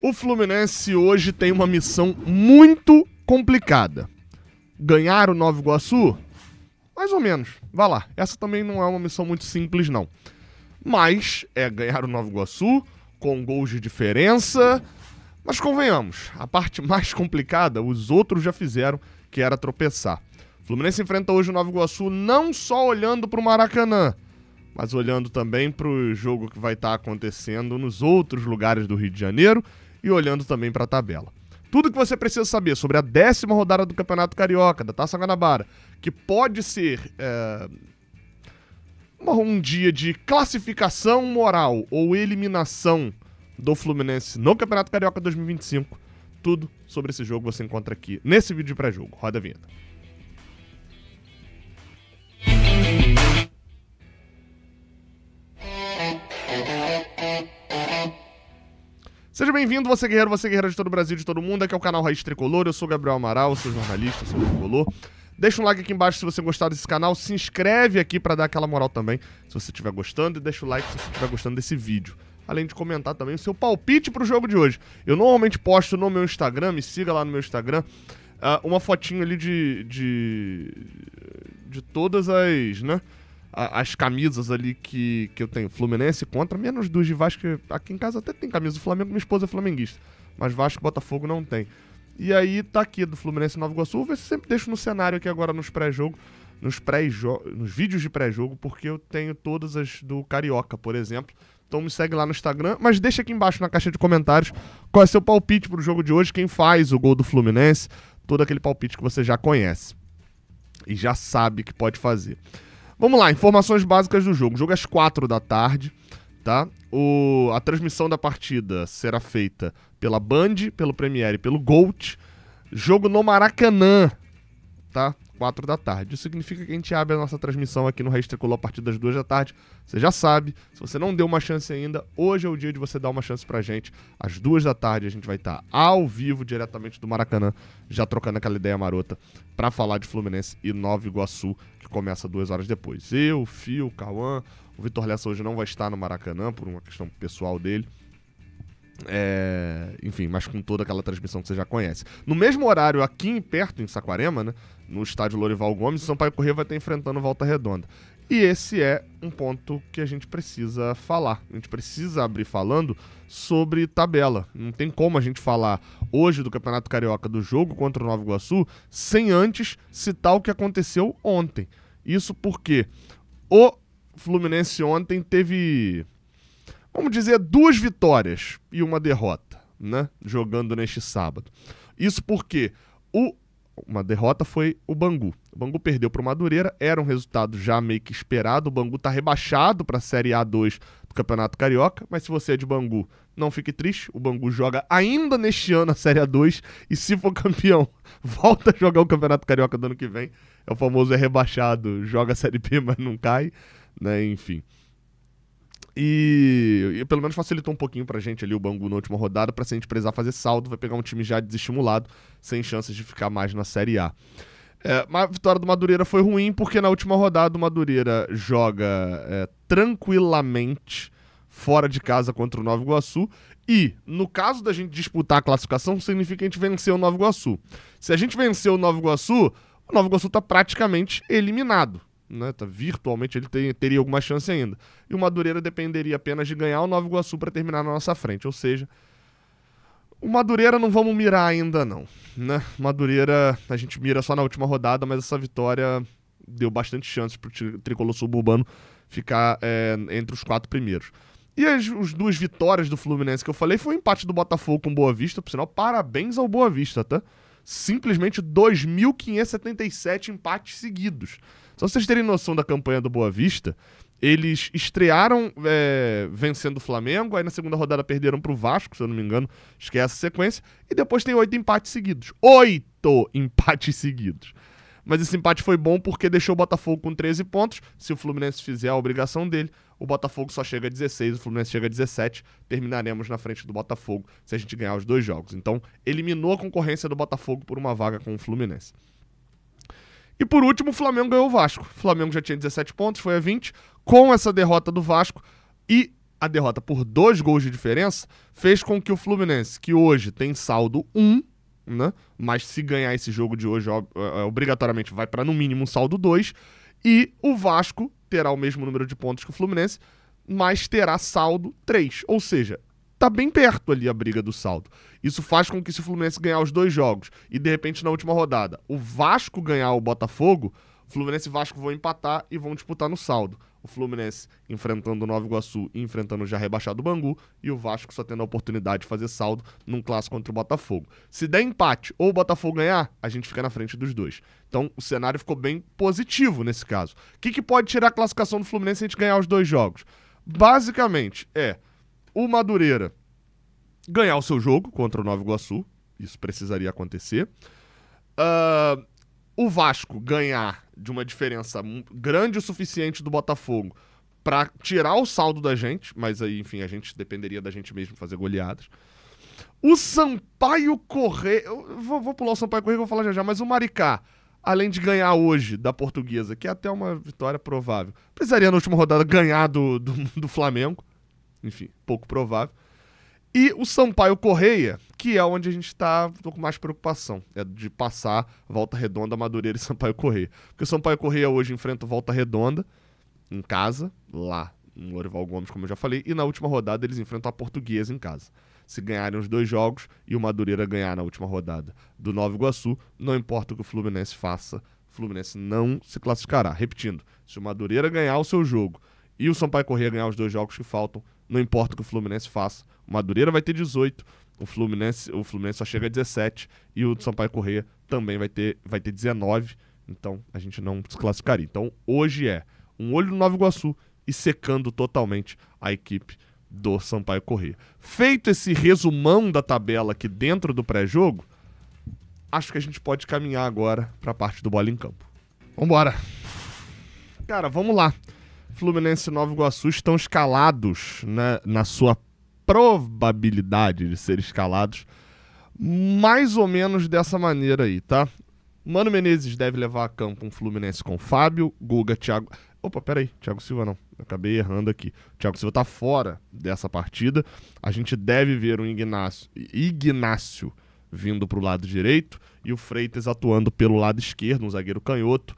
O Fluminense hoje tem uma missão muito complicada. Ganhar o Nova Iguaçu? Mais ou menos. Vai lá. Essa também não é uma missão muito simples, não. Mas é ganhar o Nova Iguaçu com gols de diferença. Mas convenhamos, a parte mais complicada os outros já fizeram, que era tropeçar. O Fluminense enfrenta hoje o Nova Iguaçu não só olhando para o Maracanã, mas olhando também para o jogo que vai estar acontecendo nos outros lugares do Rio de Janeiro e olhando também para a tabela. Tudo que você precisa saber sobre a 10ª rodada do Campeonato Carioca, da Taça Guanabara, que pode ser um dia de classificação moral ou eliminação do Fluminense no Campeonato Carioca 2025, tudo sobre esse jogo você encontra aqui nesse vídeo de pré-jogo. Roda a vinheta. Seja bem-vindo, você guerreira de todo o Brasil, de todo mundo. Aqui é o canal Raiz Tricolor, eu sou Gabriel Amaral, sou jornalista, sou tricolor. Deixa um like aqui embaixo se você gostar desse canal, se inscreve aqui pra dar aquela moral também, se você estiver gostando, e deixa o like se você estiver gostando desse vídeo. Além de comentar também o seu palpite pro jogo de hoje. Eu normalmente posto no meu Instagram, me siga lá no meu Instagram, uma fotinho ali de todas as camisas ali que eu tenho. Fluminense contra, menos dos de Vasco. Aqui em casa até tem camisa do Flamengo, minha esposa é flamenguista. Mas Vasco e Botafogo não tem. E aí tá aqui do Fluminense e Nova Iguaçu. Eu sempre deixo no cenário aqui agora nos pré-jogo, nos vídeos de pré-jogo, porque eu tenho todas as do Carioca, por exemplo. Então me segue lá no Instagram, mas deixa aqui embaixo na caixa de comentários qual é seu palpite pro jogo de hoje, quem faz o gol do Fluminense, todo aquele palpite que você já conhece e já sabe que pode fazer. Vamos lá, informações básicas do jogo. O jogo é às 4 da tarde, tá? A transmissão da partida será feita pela Band, pelo Premiere e pelo Gold. Jogo no Maracanã, tá? 4 da tarde. Isso significa que a gente abre a nossa transmissão aqui no Raiz Tricolor a partir das 2 da tarde. Você já sabe, se você não deu uma chance ainda, hoje é o dia de você dar uma chance pra gente. Às 2 da tarde a gente vai estar ao vivo, diretamente do Maracanã, já trocando aquela ideia marota pra falar de Fluminense e Nova Iguaçu, que começa 2 horas depois. Eu, o Fio, o Cauã, o Vitor Lessa hoje não vai estar no Maracanã por uma questão pessoal dele. Enfim, mas com toda aquela transmissão que você já conhece. No mesmo horário, aqui perto, em Saquarema, né, no estádio Lorival Gomes, o Sampaio Corrêa vai estar enfrentando Volta Redonda. E esse é um ponto que a gente precisa falar. A gente precisa abrir falando sobre tabela. Não tem como a gente falar hoje do Campeonato Carioca do jogo contra o Nova Iguaçu sem antes citar o que aconteceu ontem. Isso porque o Fluminense ontem teve, vamos dizer, 2 vitórias e uma derrota, né? Jogando neste sábado. Isso porque uma derrota foi o Bangu. O Bangu perdeu para o Madureira, era um resultado já meio que esperado. O Bangu está rebaixado para a Série A2 do Campeonato Carioca, mas se você é de Bangu, não fique triste. O Bangu joga ainda neste ano a Série A2 e se for campeão, volta a jogar o Campeonato Carioca do ano que vem. É o famoso rebaixado, joga a Série B, mas não cai, né? Enfim. E pelo menos facilitou um pouquinho pra gente ali o Bangu na última rodada, pra se a gente precisar fazer saldo, vai pegar um time já desestimulado, sem chances de ficar mais na Série A. Mas a vitória do Madureira foi ruim, porque na última rodada o Madureira joga tranquilamente fora de casa contra o Nova Iguaçu, e no caso da gente disputar a classificação, significa que a gente venceu o Nova Iguaçu. Se a gente venceu o Nova Iguaçu tá praticamente eliminado. Né, virtualmente ele teria alguma chance ainda. E o Madureira dependeria apenas de ganhar o Nova Iguaçu para terminar na nossa frente. Ou seja, o Madureira não vamos mirar ainda não, né? Madureira a gente mira só na última rodada, mas essa vitória deu bastante chance para o tricolor suburbano ficar entre os 4 primeiros. E as 2 vitórias do Fluminense que eu falei foi o empate do Botafogo com Boa Vista. Por sinal, parabéns ao Boa Vista, tá? Simplesmente 2.577 empates seguidos. Só pra vocês terem noção da campanha do Boa Vista, eles estrearam vencendo o Flamengo, aí na segunda rodada perderam pro Vasco, se eu não me engano, esquece essa sequência, e depois tem 8 empates seguidos. 8 empates seguidos. Mas esse empate foi bom porque deixou o Botafogo com 13 pontos. Se o Fluminense fizer a obrigação dele, o Botafogo só chega a 16, o Fluminense chega a 17. Terminaremos na frente do Botafogo se a gente ganhar os 2 jogos. Então, eliminou a concorrência do Botafogo por uma vaga com o Fluminense. E por último, o Flamengo ganhou o Vasco. O Flamengo já tinha 17 pontos, foi a 20. Com essa derrota do Vasco e a derrota por 2 gols de diferença fez com que o Fluminense, que hoje tem saldo 1, né, mas se ganhar esse jogo de hoje, obrigatoriamente vai para no mínimo um saldo 2, e o Vasco terá o mesmo número de pontos que o Fluminense, mas terá saldo 3, ou seja, tá bem perto ali a briga do saldo. Isso faz com que, se o Fluminense ganhar os 2 jogos e de repente na última rodada o Vasco ganhar o Botafogo, Fluminense e Vasco vão empatar e vão disputar no saldo. O Fluminense enfrentando o Nova Iguaçu e enfrentando o já rebaixado Bangu, e o Vasco só tendo a oportunidade de fazer saldo num clássico contra o Botafogo. Se der empate ou o Botafogo ganhar, a gente fica na frente dos 2. Então o cenário ficou bem positivo nesse caso. O que pode tirar a classificação do Fluminense se a gente ganhar os 2 jogos? Basicamente o Madureira ganhar o seu jogo contra o Nova Iguaçu, isso precisaria acontecer. O Vasco ganhar de uma diferença grande o suficiente do Botafogo para tirar o saldo da gente, mas aí, enfim, a gente dependeria da gente mesmo fazer goleadas. O Sampaio Corrêa, eu vou pular o Sampaio Corrêa que eu vou falar já já, mas o Maricá, além de ganhar hoje da Portuguesa, que é até uma vitória provável, precisaria na última rodada ganhar do Flamengo, enfim, pouco provável. E o Sampaio Corrêa, que é onde a gente tô com mais preocupação, é de passar Volta Redonda, Madureira e Sampaio Corrêa. Porque o Sampaio Corrêa hoje enfrenta o Volta Redonda, em casa, lá no Lourival Gomes, como eu já falei, e na última rodada eles enfrentam a Portuguesa em casa. Se ganharem os 2 jogos e o Madureira ganhar na última rodada do Nova Iguaçu, não importa o que o Fluminense faça, o Fluminense não se classificará. Repetindo, se o Madureira ganhar o seu jogo e o Sampaio Corrêa ganhar os 2 jogos que faltam, não importa o que o Fluminense faça, o Madureira vai ter 18, o Fluminense só chega a 17 e o Sampaio Corrêa também vai ter 19, então a gente não se classificaria. Então hoje é um olho no Nova Iguaçu e secando totalmente a equipe do Sampaio Corrêa. Feito esse resumão da tabela aqui dentro do pré-jogo, acho que a gente pode caminhar agora para a parte do Bola em Campo. Vambora! Cara, vamos lá. Fluminense e Nova Iguaçu estão escalados, né, na sua probabilidade de ser escalados, mais ou menos dessa maneira aí, tá? Mano Menezes deve levar a campo um Fluminense com Fábio, Guga, Thiago... Opa, peraí, Thiago Silva não, eu acabei errando aqui. O Thiago Silva tá fora dessa partida. A gente deve ver um Ignácio vindo pro lado direito e o Freitas atuando pelo lado esquerdo, um zagueiro canhoto.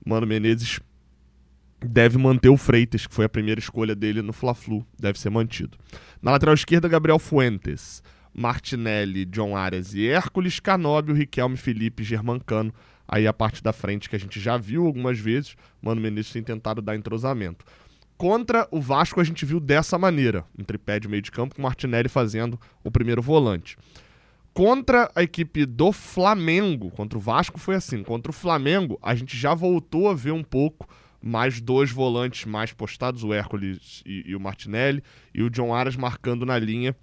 Mano Menezes deve manter o Freitas, que foi a primeira escolha dele no Fla-Flu, deve ser mantido. Na lateral esquerda, Gabriel Fuentes, Martinelli, John Arias e Hércules, Canóbio, Riquelme, Felipe, Germancano. Aí a parte da frente que a gente já viu algumas vezes, Mano Menezes tem tentado dar entrosamento. Contra o Vasco a gente viu dessa maneira, um tripé de meio de campo com Martinelli fazendo o primeiro volante. Contra a equipe do Flamengo, contra o Vasco foi assim, contra o Flamengo a gente já voltou a ver um pouco mais 2 volantes mais postados, o Hércules e o Martinelli, e o John Arias marcando na linha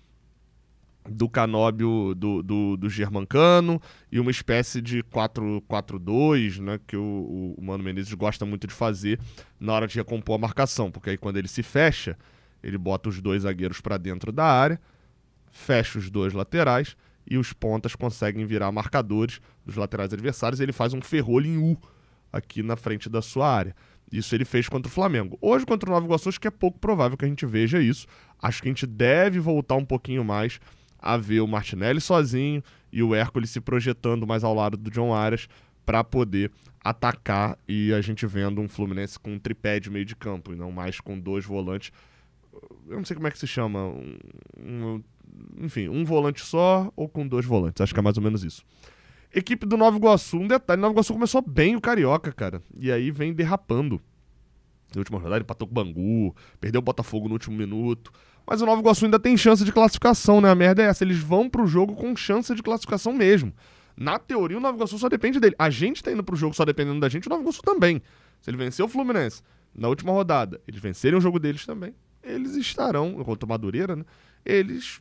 do Canóbio do Germancano, e uma espécie de 4-4-2, né, que o Mano Menezes gosta muito de fazer na hora de recompor a marcação, porque aí quando ele se fecha, ele bota os 2 zagueiros para dentro da área, fecha os 2 laterais, e os pontas conseguem virar marcadores dos laterais adversários, e ele faz um ferrolho em U aqui na frente da sua área. Isso ele fez contra o Flamengo. Hoje, contra o Nova Iguaçu, acho que é pouco provável que a gente veja isso. Acho que a gente deve voltar um pouquinho mais a ver o Martinelli sozinho e o Hércules se projetando mais ao lado do John Arias para poder atacar, e a gente vendo um Fluminense com um tripé de meio de campo e não mais com 2 volantes. Eu não sei como é que se chama. Enfim, um volante só ou com 2 volantes. Acho que é mais ou menos isso. Equipe do Nova Iguaçu, um detalhe, o Nova Iguaçu começou bem o Carioca, cara, e aí vem derrapando. Na última rodada ele empatou com o Bangu, perdeu o Botafogo no último minuto, mas o Nova Iguaçu ainda tem chance de classificação, né? A merda é essa, eles vão pro jogo com chance de classificação mesmo. Na teoria o Nova Iguaçu só depende dele. A gente tá indo pro jogo só dependendo da gente, o Nova Iguaçu também. Se ele vencer o Fluminense na última rodada, eles vencerem o jogo deles também, eles estarão, contra o Madureira, né? Eles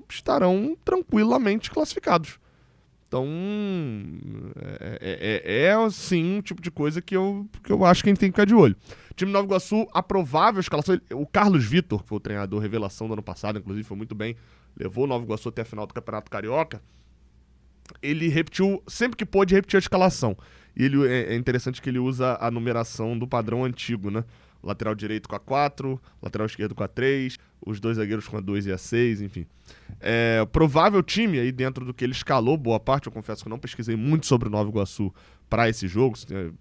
estarão tranquilamente classificados. Então, sim, um tipo de coisa que eu acho que a gente tem que ficar de olho. Time do Nova Iguaçu, a provável escalação, o Carlos Vitor, que foi o treinador revelação do ano passado, inclusive foi muito bem, levou o Nova Iguaçu até a final do Campeonato Carioca, ele repetiu, sempre que pôde, repetir a escalação. E é interessante que ele usa a numeração do padrão antigo, né? Lateral direito com a 4, lateral esquerdo com a 3, os dois zagueiros com a 2 e a 6, enfim. Provável time aí dentro do que ele escalou, boa parte, eu confesso que eu não pesquisei muito sobre o Nova Iguaçu para esse jogo,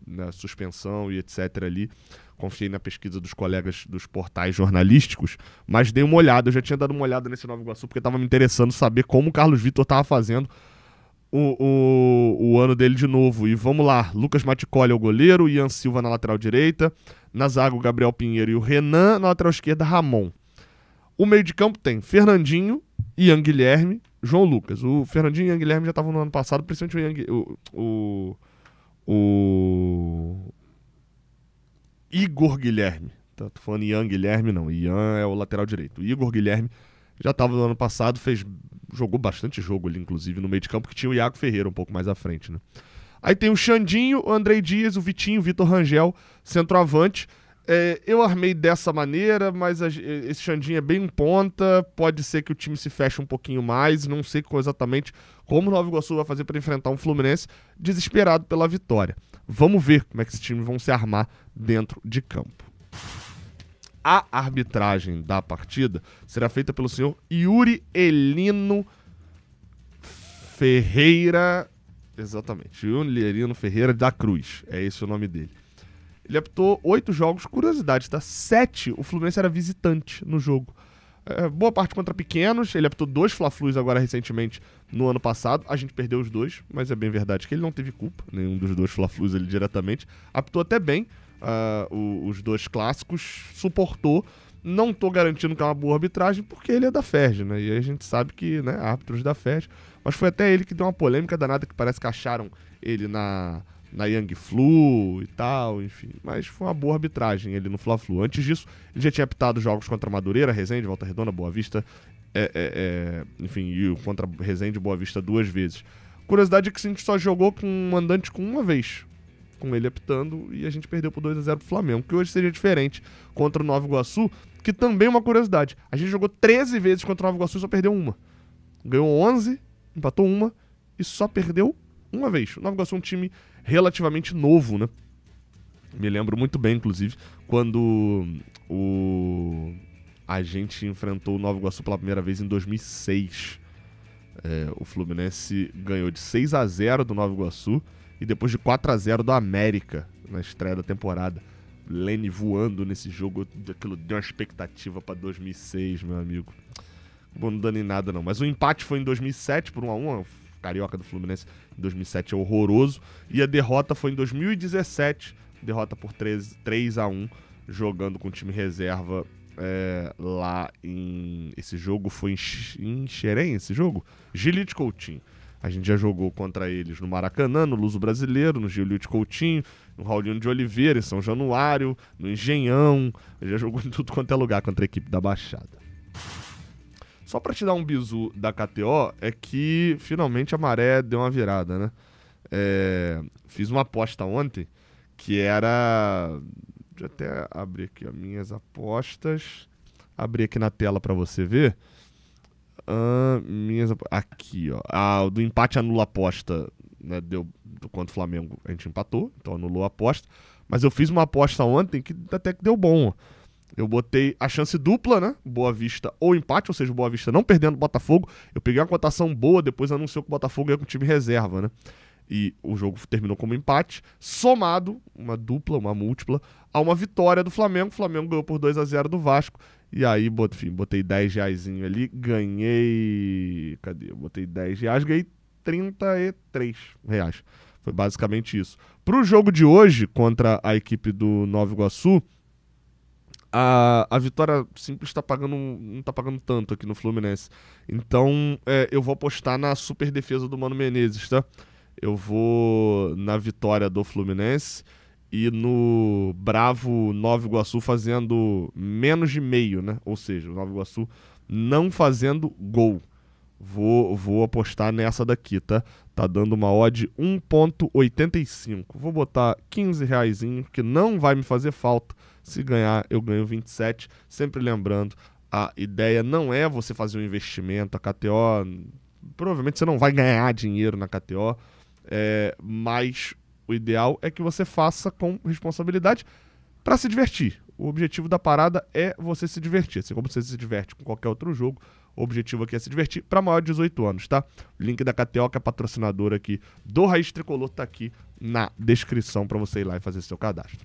né, suspensão e etc. ali. Confiei na pesquisa dos colegas dos portais jornalísticos, mas dei uma olhada, eu já tinha dado uma olhada nesse Nova Iguaçu, porque estava me interessando saber como o Carlos Vitor estava fazendo o ano dele de novo. E vamos lá, Lucas Maticoli é o goleiro, Ian Silva na lateral direita, na zaga o Gabriel Pinheiro e o Renan, na lateral esquerda Ramon. O meio de campo tem Fernandinho, Ian Guilherme, João Lucas. O Fernandinho e o Ian Guilherme já estavam no ano passado, principalmente o Igor Guilherme. Tô falando Ian Guilherme, não. Ian é o lateral direito. O Igor Guilherme já estava no ano passado, jogou bastante jogo ali, inclusive, no meio de campo, que tinha o Iago Ferreira um pouco mais à frente, né? Aí tem o Xandinho, o Andrei Dias, o Vitinho, o Vitor Rangel, centroavante. Eu armei dessa maneira, mas esse Xandinho é bem em ponta, pode ser que o time se feche um pouquinho mais, não sei exatamente como o Nova Iguaçu vai fazer para enfrentar um Fluminense desesperado pela vitória. Vamos ver como é que esses times vão se armar dentro de campo. A arbitragem da partida será feita pelo senhor Yuri Elino Ferreira, exatamente, Yuri Elino Ferreira da Cruz, é esse o nome dele. Ele apitou 8 jogos, curiosidade, tá? 7, o Fluminense era visitante no jogo. Boa parte contra pequenos, ele apitou 2 Fla-Flus agora recentemente no ano passado. A gente perdeu os 2, mas é bem verdade que ele não teve culpa, nenhum dos 2 Fla-Flus ele diretamente. Apitou até bem os 2 clássicos, suportou. Não tô garantindo que é uma boa arbitragem, porque ele é da FERJ, né? E aí a gente sabe que, né, árbitros da FERJ. Mas foi até ele que deu uma polêmica danada, que parece que acharam ele na Young Flu e tal, enfim. Mas foi uma boa arbitragem ele no Fla-Flu. Antes disso, ele já tinha apitado jogos contra Madureira, Resende, Volta Redonda, Boa Vista, enfim, e contra Resende e Boa Vista 2 vezes. Curiosidade é que a gente só jogou com um mandante com uma vez, com ele apitando, e a gente perdeu por 2-0 pro Flamengo, que hoje seria diferente contra o Nova Iguaçu, que também é uma curiosidade. A gente jogou 13 vezes contra o Nova Iguaçu e só perdeu uma. Ganhou 11, empatou uma e só perdeu uma vez. O Nova Iguaçu é um time relativamente novo, né? Me lembro muito bem, inclusive, quando a gente enfrentou o Nova Iguaçu pela primeira vez em 2006. O Fluminense ganhou de 6-0 do Nova Iguaçu e depois de 4-0 do América na estreia da temporada. Lene voando nesse jogo, aquilo deu uma expectativa pra 2006, meu amigo. Bom, não dando em nada não, mas o empate foi em 2007 por 1-1, Carioca do Fluminense em 2007 é horroroso, e a derrota foi em 2017, derrota por 3-1, jogando com o time reserva lá em... Esse jogo foi em Xerém, esse jogo? Gilite Coutinho. A gente já jogou contra eles no Maracanã, no Luso Brasileiro, no Gilite Coutinho, no Raulino de Oliveira, em São Januário, no Engenhão. Já jogou em tudo quanto é lugar contra a equipe da Baixada. Só pra te dar um bizu da KTO, é que finalmente a maré deu uma virada, né? Fiz uma aposta ontem, que era... Deixa eu até abrir aqui as minhas apostas. Abrir aqui na tela pra você ver. Aqui, ó. O do empate anula a aposta, né? Deu contra o Flamengo, a gente empatou, então anulou a aposta. Mas eu fiz uma aposta ontem que até que deu bom, ó. Eu botei a chance dupla, né? Boa Vista ou empate, ou seja, Boa Vista não perdendo o Botafogo. Eu peguei uma cotação boa, depois anunciou que o Botafogo ia com o time reserva, né? E o jogo terminou como empate, somado, uma dupla, uma múltipla, a uma vitória do Flamengo. O Flamengo ganhou por 2-0 do Vasco. E aí, enfim, botei 10 reaisinho ali, ganhei... Cadê? Eu botei 10 reais, ganhei 33 reais. Foi basicamente isso. Pro jogo de hoje, contra a equipe do Nova Iguaçu, a vitória simples não tá pagando tanto aqui no Fluminense. Então, eu vou apostar na super defesa do Mano Menezes, tá? Eu vou na vitória do Fluminense e no bravo Nova Iguaçu fazendo menos de meio, né? Ou seja, o Nova Iguaçu não fazendo gol. Vou apostar nessa daqui, tá? Tá dando uma odd 1,85. Vou botar 15 reaisinho, que não vai me fazer falta. Se ganhar, eu ganho 27. Sempre lembrando, a ideia não é você fazer um investimento. A KTO, provavelmente você não vai ganhar dinheiro na KTO, mas o ideal é que você faça com responsabilidade para se divertir. O objetivo da parada é você se divertir. Assim como você se diverte com qualquer outro jogo, o objetivo aqui é se divertir para maior de 18 anos, tá? O link da KTO, que é patrocinadora aqui do Raiz Tricolor, tá aqui na descrição para você ir lá e fazer seu cadastro.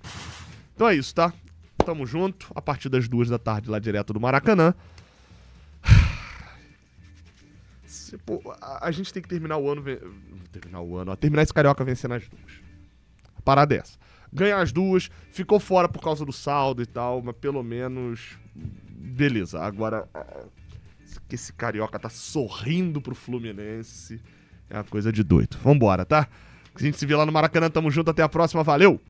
Então é isso, tá? Tamo junto. A partir das 2 da tarde, lá direto do Maracanã. Pô, a gente tem que terminar o ano... Terminar esse Carioca vencendo as 2. A parada é essa. Ganhar as 2, ficou fora por causa do saldo e tal, mas pelo menos... Beleza, agora... Que esse Carioca tá sorrindo pro Fluminense é uma coisa de doido. Vambora, tá? A gente se vê lá no Maracanã, tamo junto, até a próxima, valeu!